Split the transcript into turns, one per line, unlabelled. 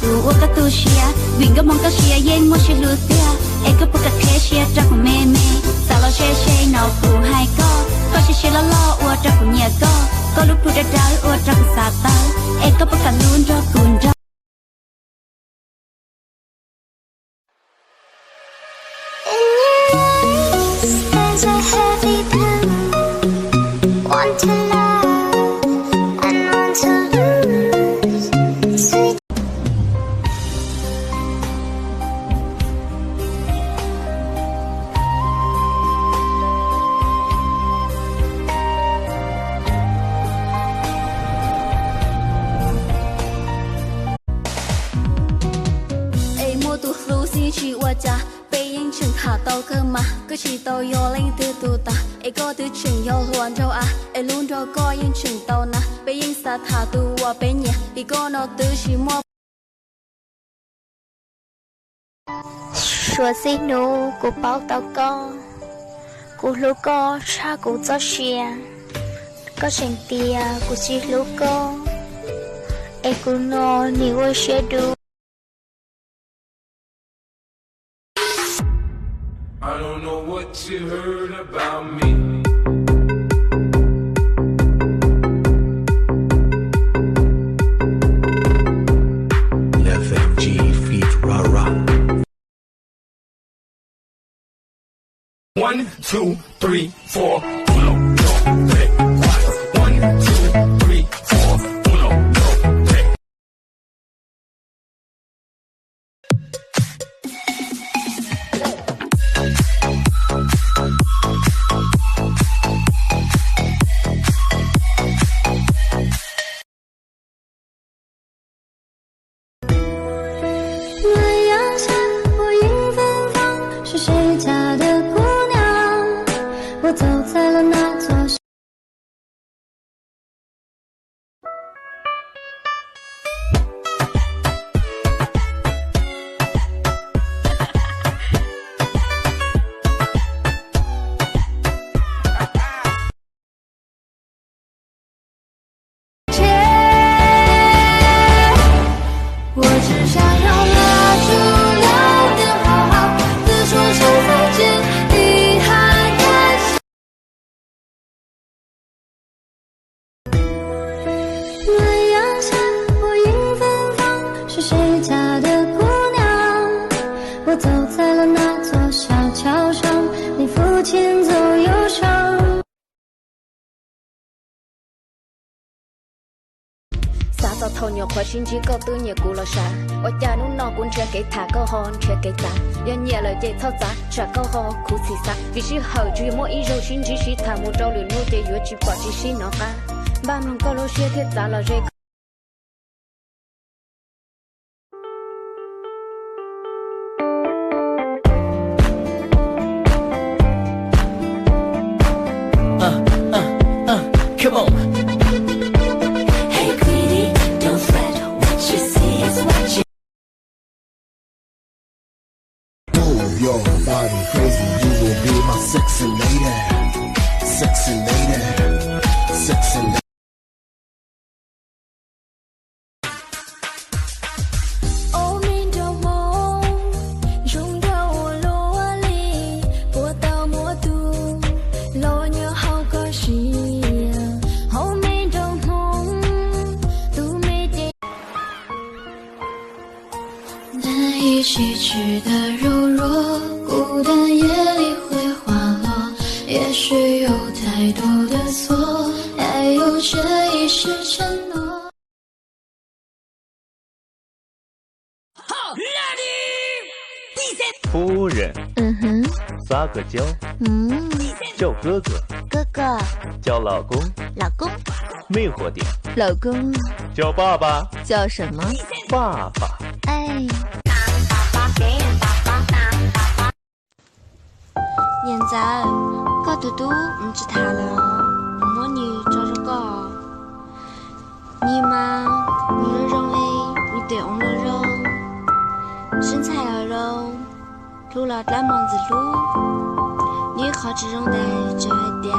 กูว่าก็ตูเชียวิ่งก็มองก็เชียเย็นว่าชิลูเตียเอ็กก็ปกติเชียจักกูเมเมสาวเราเช่นเอากูให้ก็เชียล้อว่าจักกูเนี่ยก็รู้พูดได้ว่าจักกูสาตาเอ็กก็ปกติลุ้นจักกูจัก
There's a heavy pen, one to love and one to lose. Sweet.
莫杜鲁西去我家，背影成他到个嘛，个是到有领的杜达，一个的成有乱着啊，一轮着个影成到那，背影撒他杜我背年，一个那都是莫。
说谁努，กูเป่าเต่าก็กูรู้ก็ชากูจะเชียก็เสียงเตียกูสิรู้ก็เอกูนอนี่ว่าเชียดู
I don't know what you heard about me.
FMG feat Rara.
1, 2, 3, 4. 1, 2, 3, 4. 1, 2, 3, 4. 1, 2, 3.
Sao thầu nhiều khoa xin chỉ có tư nhiều cú lo xa ở nhà lúc nào cũng chơi cái thả câu hòn chơi cái giá yên nhẹ lời dạy thao giá trả câu hò cú xì xa vì chỉ hậu chỉ mỗi ý rồi xin chỉ thả một trâu liền nuôi để vừa chỉ bỏ chỉ xin nó cả ba mình câu lo xe thiết giá là dây
Come on.
Your body crazy, you will be my sexy lady, sexy lady, sexy lady.
一起吃的柔弱，孤单夜里会滑落。也许有太多的错，还有这一世承诺。
夫人，撒个娇，叫哥哥，
哥哥，
叫老公，
老公，
魅惑点，
老公，
叫爸爸，
叫什么？
爸爸。
哎。现在搞嘟嘟不吃它了，摸你找找搞。你嘛，你的肉哎，你对我的肉，身材的肉，路了大忙子路，你好吃肉的这一点。